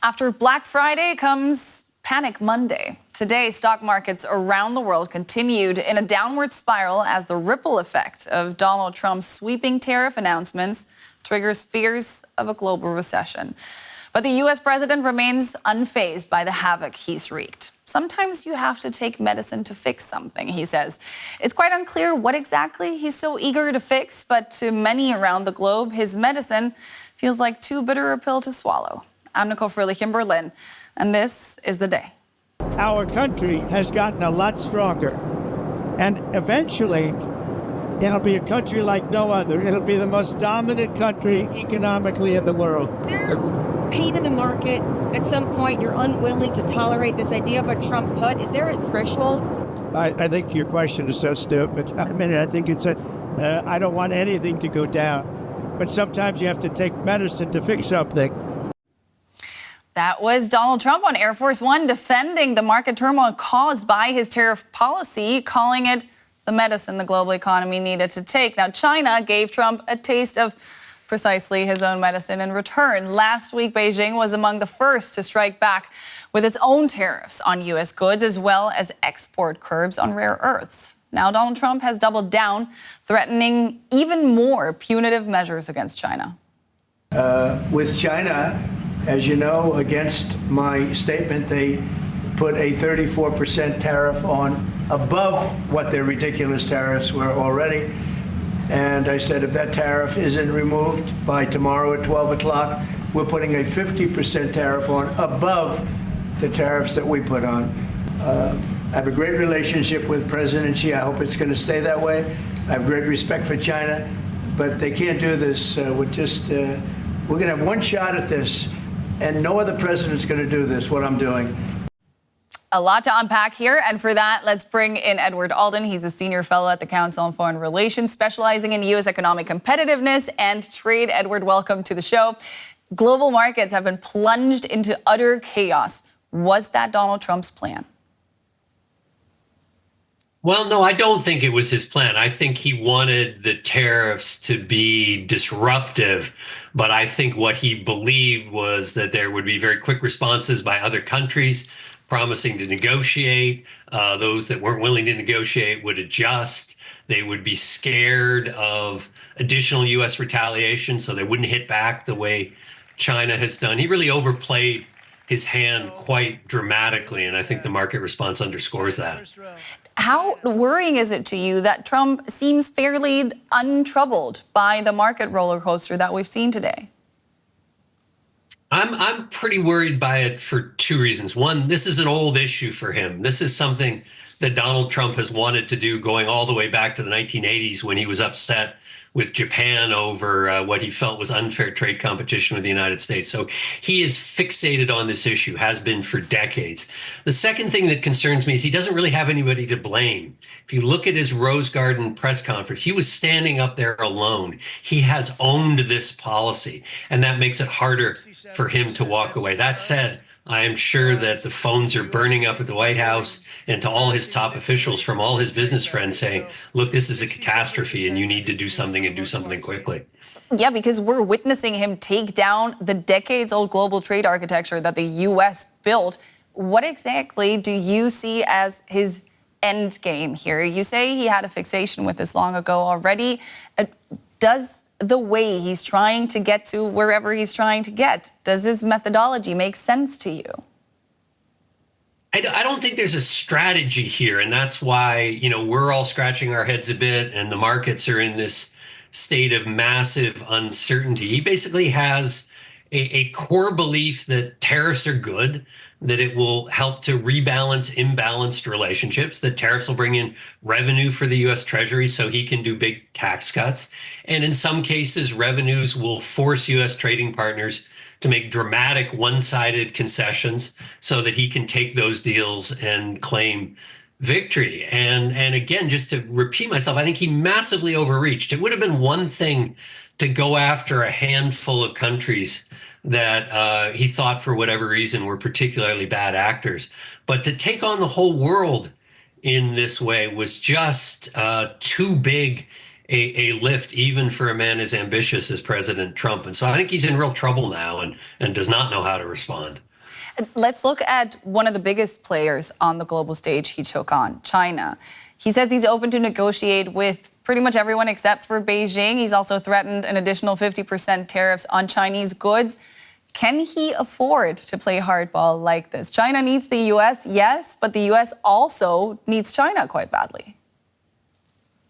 After Black Friday comes Panic Monday. Today, stock markets around the world continued in a downward spiral as the ripple effect of Donald Trump's sweeping tariff announcements triggers fears of a global recession. But the U.S. president remains unfazed by the havoc he's wreaked. Sometimes you have to take medicine to fix something, he says. It's quite unclear what exactly he's so eager to fix, but to many around the globe, his medicine feels like too bitter a pill to swallow. I'm Nicole Fröhlich in Berlin, and this is The Day. Our country has gotten a lot stronger, and eventually it'll be a country like no other. It'll be the most dominant country economically in the world. Pain in the market. At some point, you're unwilling to tolerate this idea of a Trump put. Is there a threshold? I think your question is so stupid. I mean, I think it's I don't want anything to go down, but sometimes you have to take medicine to fix something. That was Donald Trump on Air Force One defending the market turmoil caused by his tariff policy, calling it the medicine the global economy needed to take. Now, China gave Trump a taste of precisely his own medicine in return. Last week, Beijing was among the first to strike back with its own tariffs on U.S. goods, as well as export curbs on rare earths. Now, Donald Trump has doubled down, threatening even more punitive measures against China. With China, as you know, against my statement, they put a 34% tariff on above what their ridiculous tariffs were already. And I said, if that tariff isn't removed by tomorrow at 12 o'clock, we're putting a 50% tariff on above the tariffs that we put on. I have a great relationship with President Xi. I hope it's going to stay that way. I have great respect for China, but they can't do this. We're going to have one shot at this, and no other president's going to do this, what I'm doing. A lot to unpack here, and for that, let's bring in Edward Alden. He's a senior fellow at the Council on Foreign Relations, specializing in U.S. economic competitiveness and trade. Edward, welcome to the show. Global markets have been plunged into utter chaos. Was that Donald Trump's plan? Well, no, I don't think it was his plan. I think he wanted the tariffs to be disruptive, but I think what he believed was that there would be very quick responses by other countries promising to negotiate. Those that weren't willing to negotiate would adjust. They would be scared of additional U.S. retaliation, so they wouldn't hit back the way China has done. He really overplayed his hand quite dramatically, and I think the market response underscores that. How worrying is it to you that Trump seems fairly untroubled by the market roller coaster that we've seen today? I'm pretty worried by it for two reasons. One, this is an old issue for him. This is something that Donald Trump has wanted to do going all the way back to the 1980s when he was upset with Japan over what he felt was unfair trade competition with the United States. So he is fixated on this issue, has been for decades. The second thing that concerns me is he doesn't really have anybody to blame. If you look at his Rose Garden press conference, he was standing up there alone. He has owned this policy, and that makes it harder for him to walk away. That said, I am sure that the phones are burning up at the White House and to all his top officials from all his business friends saying, look, this is a catastrophe and you need to do something and do something quickly. Yeah, because we're witnessing him take down the decades-old global trade architecture that the U.S. built. What exactly do you see as his end game here? You say he had a fixation with this long ago already. Does the way he's trying to get to wherever he's trying to get, does his methodology make sense to you? I don't think there's a strategy here, and that's why, we're all scratching our heads a bit, and the markets are in this state of massive uncertainty. He basically has a core belief that tariffs are good, that it will help to rebalance imbalanced relationships, that tariffs will bring in revenue for the U.S. Treasury so he can do big tax cuts. And in some cases, revenues will force U.S. trading partners to make dramatic one-sided concessions so that he can take those deals and claim victory. And again, just to repeat myself, I think he massively overreached. It would have been one thing to go after a handful of countries that he thought for whatever reason were particularly bad actors. But to take on the whole world in this way was just too big a lift, even for a man as ambitious as President Trump. And so I think he's in real trouble now and does not know how to respond. Let's look at one of the biggest players on the global stage he took on, China. He says he's open to negotiate with pretty much everyone except for Beijing. He's also threatened an additional 50% tariffs on Chinese goods. Can he afford to play hardball like this? China needs the U.S., yes, but the U.S. also needs China quite badly.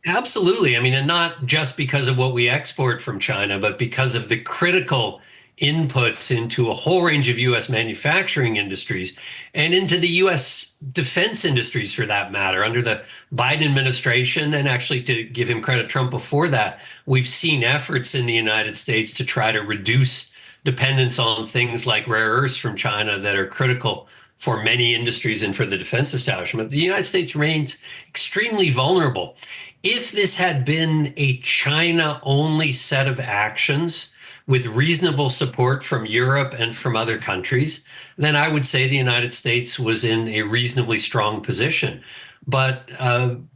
Absolutely. I mean, and not just because of what we export from China, but because of the critical inputs into a whole range of U.S. manufacturing industries and into the U.S. defense industries, for that matter. Under the Biden administration, and actually, to give him credit, Trump before that, we've seen efforts in the United States to try to reduce dependence on things like rare earths from China that are critical for many industries and for the defense establishment. The United States remains extremely vulnerable. If this had been a China-only set of actions with reasonable support from Europe and from other countries, then I would say the United States was in a reasonably strong position. But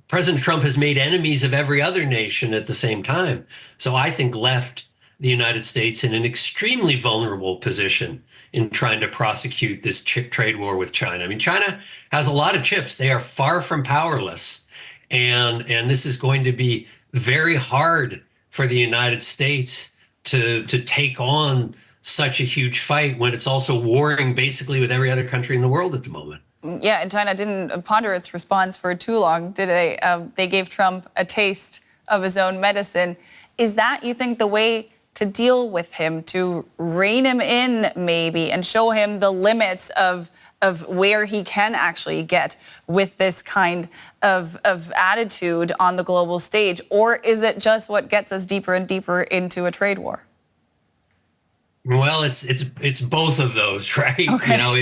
President Trump has made enemies of every other nation at the same time. So I think left the United States in an extremely vulnerable position in trying to prosecute this trade war with China. I mean, China has a lot of chips. They are far from powerless. And this is going to be very hard for the United States to take on such a huge fight when it's also warring basically with every other country in the world at the moment. Yeah, and China didn't ponder its response for too long, did they? They gave Trump a taste of his own medicine. Is that, you think, the way to deal with him, to rein him in maybe and show him the limits of where he can actually get with this kind of attitude on the global stage? Or is it just what gets us deeper and deeper into a trade war? Well, it's both of those, right? Okay. You know,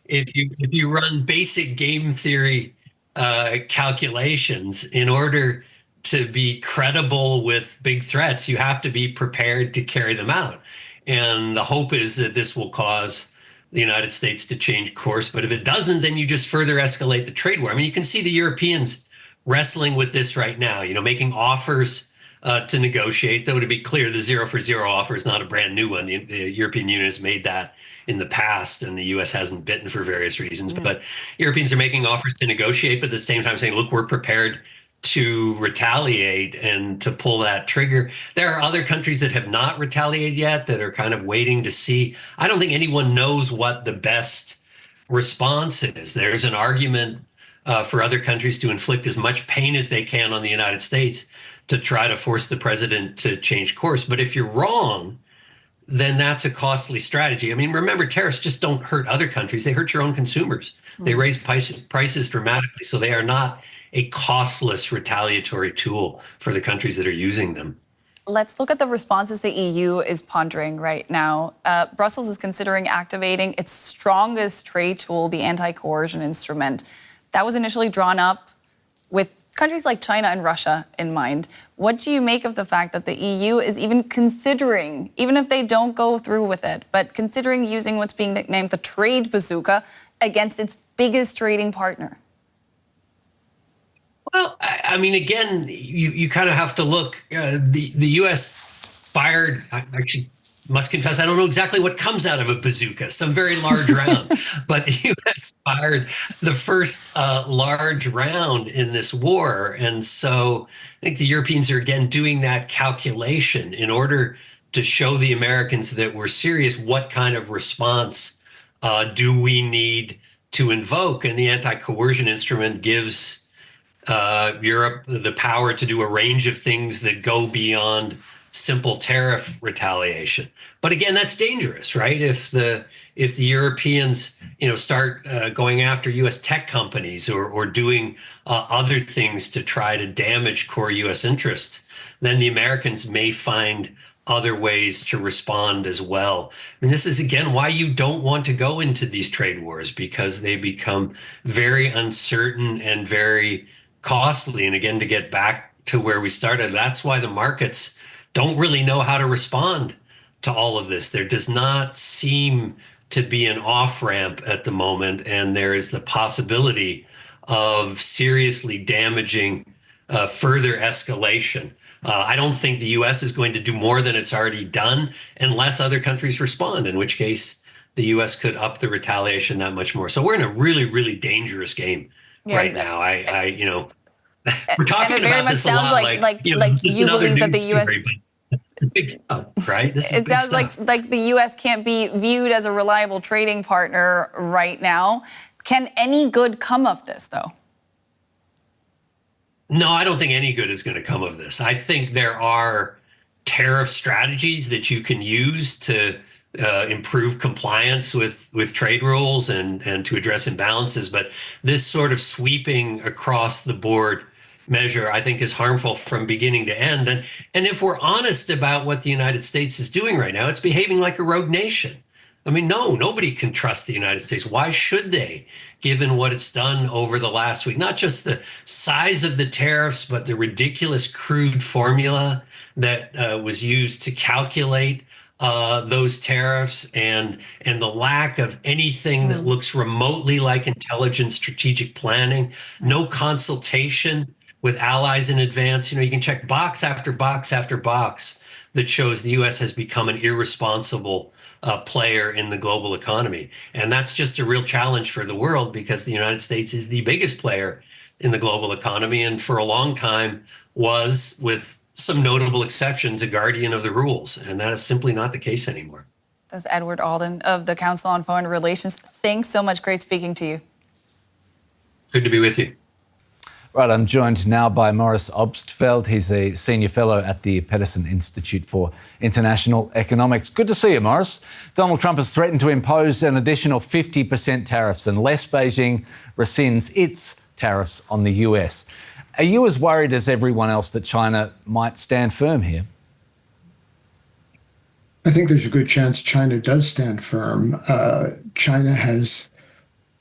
if you run basic game theory calculations, in order to be credible with big threats, you have to be prepared to carry them out. And the hope is that this will cause the United States to change course. But if it doesn't, then you just further escalate the trade war. I mean, you can see the Europeans wrestling with this right now, you know, making offers to negotiate. Though, to be clear, the 0 for 0 offer is not a brand new one. The European Union has made that in the past, and the U.S. hasn't bitten for various reasons. But Europeans are making offers to negotiate, but at the same time saying, look, we're prepared to retaliate and to pull that trigger. There are other countries that have not retaliated yet, that are kind of waiting to see. I don't think anyone knows what the best response is. There's an argument for other countries to inflict as much pain as they can on the United States to try to force the president to change course. But if you're wrong, then that's a costly strategy. I mean, remember, tariffs just don't hurt other countries. They hurt your own consumers. They raise prices dramatically. So they are not a costless retaliatory tool for the countries that are using them. Let's look at the responses the EU is pondering right now. Brussels is considering activating its strongest trade tool, the anti-coercion instrument. That was initially drawn up with countries like China and Russia in mind. What do you make of the fact that the EU is even considering, even if they don't go through with it, but considering using what's being nicknamed the trade bazooka against its biggest trading partner? Well, I mean, again, you kind of have to look. The U.S. fired, I actually must confess, I don't know exactly what comes out of a bazooka, some very large round. But the U.S. fired the first large round in this war. And so I think the Europeans are, again, doing that calculation in order to show the Americans that we're serious. What kind of response do we need to invoke? And the anti-coercion instrument gives Europe the power to do a range of things that go beyond simple tariff retaliation. But again, that's dangerous, right? If the Europeans, start going after U.S. tech companies or doing other things to try to damage core U.S. interests, then the Americans may find other ways to respond as well. And this is, again, why you don't want to go into these trade wars, because they become very uncertain and very costly. And again, to get back to where we started, that's why the markets don't really know how to respond to all of this. There does not seem to be an off-ramp at the moment, and there is the possibility of seriously damaging further escalation. I don't think the U.S. is going to do more than it's already done unless other countries respond, in which case the U.S. could up the retaliation that much more. So we're in a really, really dangerous game right now. We're talking and it very about much this a sounds lot, like you believe that the U.S. big stuff, right? This is It big sounds stuff. like the U.S. can't be viewed as a reliable trading partner right now. Can any good come of this, though? No, I don't think any good is going to come of this. I think there are tariff strategies that you can use to improve compliance with trade rules and to address imbalances. But this sort of sweeping across the board measure, I think, is harmful from beginning to end. And if we're honest about what the United States is doing right now, it's behaving like a rogue nation. I mean, nobody can trust the United States. Why should they, given what it's done over the last week? Not just the size of the tariffs, but the ridiculous crude formula that was used to calculate those tariffs, and the lack of anything that looks remotely like intelligent strategic planning, no consultation with allies in advance. You can check box after box after box that shows the U.S. has become an irresponsible player in the global economy. And that's just a real challenge for the world, because the United States is the biggest player in the global economy, and for a long time was, with some notable exceptions, a guardian of the rules. And that is simply not the case anymore. That's Edward Alden of the Council on Foreign Relations. Thanks so much. Great speaking to you. Good to be with you. Right, I'm joined now by Maurice Obstfeld. He's a senior fellow at the Peterson Institute for International Economics. Good to see you, Maurice. Donald Trump has threatened to impose an additional 50% tariffs unless Beijing rescinds its tariffs on the US. Are you as worried as everyone else that China might stand firm here? I think there's a good chance China does stand firm. China has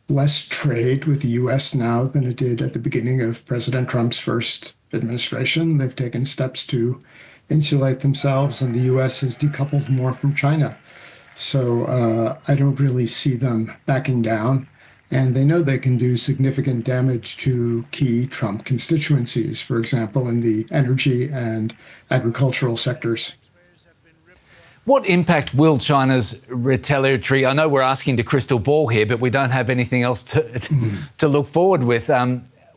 less trade with the U.S. now than it did at the beginning of President Trump's first administration. They've taken steps to insulate themselves, and the U.S. has decoupled more from China. So I don't really see them backing down. And they know they can do significant damage to key Trump constituencies, for example, in the energy and agricultural sectors. What impact will China's retaliatory, I know we're asking to crystal ball here, but we don't have anything else to look forward with.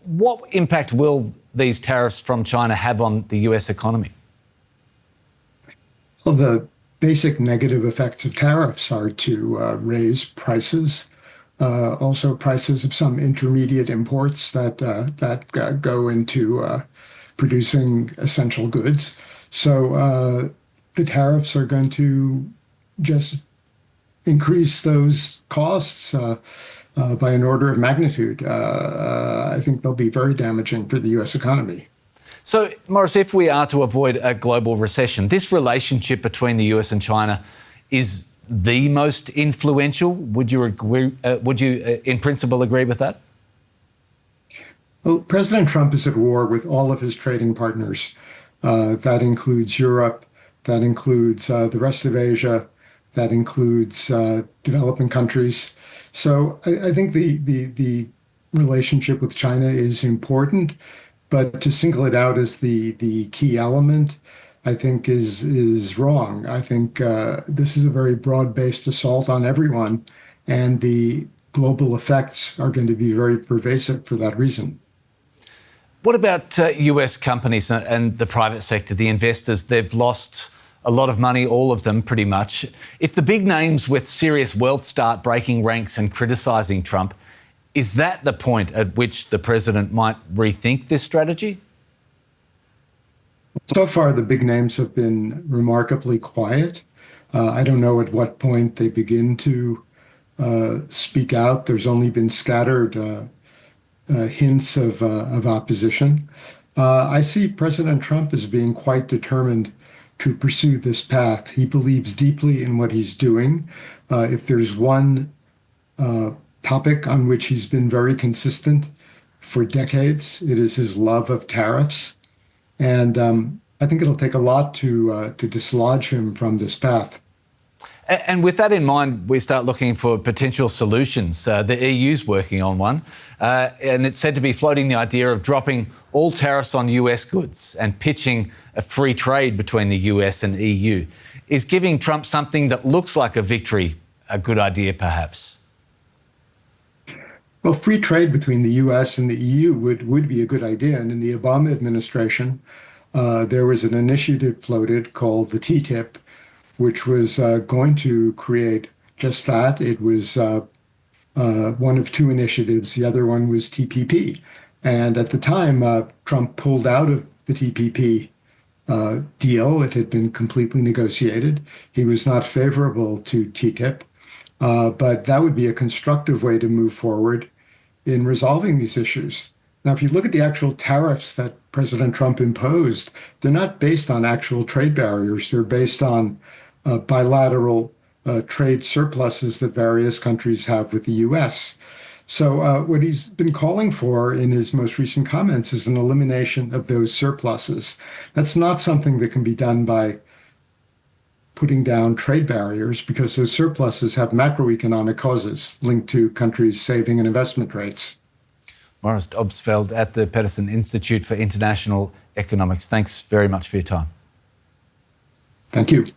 What impact will these tariffs from China have on the US economy? Well, the basic negative effects of tariffs are to raise prices, also prices of some intermediate imports that go into producing essential goods. So the tariffs are going to just increase those costs by an order of magnitude. I think they'll be very damaging for the U.S. economy. So, Maurice, if we are to avoid a global recession, this relationship between the US and China is the most influential. Would you agree? Would you, in principle, agree with that? Well, President Trump is at war with all of his trading partners. That includes Europe. That includes the rest of Asia. That includes developing countries. So I think the relationship with China is important, but to single it out as the key element, I think is wrong. I think this is a very broad-based assault on everyone, and the global effects are going to be very pervasive for that reason. What about US companies and the private sector, the investors? They've lost a lot of money, all of them pretty much. If the big names with serious wealth start breaking ranks and criticising Trump, is that the point at which the president might rethink this strategy? So far, the big names have been remarkably quiet. I don't know at what point they begin to speak out. There's only been scattered hints of opposition. I see President Trump as being quite determined to pursue this path. He believes deeply in what he's doing. If there's one topic on which he's been very consistent for decades, it is his love of tariffs. And I think it'll take a lot to dislodge him from this path. And with that in mind, we start looking for potential solutions. The EU's working on one, and it's said to be floating the idea of dropping all tariffs on US goods and pitching a free trade between the US and EU. Is giving Trump something that looks like a victory a good idea, perhaps? Well, free trade between the U.S. and the EU would be a good idea. And in the Obama administration, there was an initiative floated called the TTIP, which was going to create just that. It was one of two initiatives. The other one was TPP. And at the time, Trump pulled out of the TPP deal. It had been completely negotiated. He was not favorable to TTIP, but that would be a constructive way to move forward in resolving these issues. Now, if you look at the actual tariffs that President Trump imposed, they're not based on actual trade barriers. They're based on bilateral trade surpluses that various countries have with the U.S. So what he's been calling for in his most recent comments is an elimination of those surpluses. That's not something that can be done by putting down trade barriers, because those surpluses have macroeconomic causes linked to countries' saving and investment rates. Maurice Obstfeld at the Peterson Institute for International Economics. Thanks very much for your time. Thank you.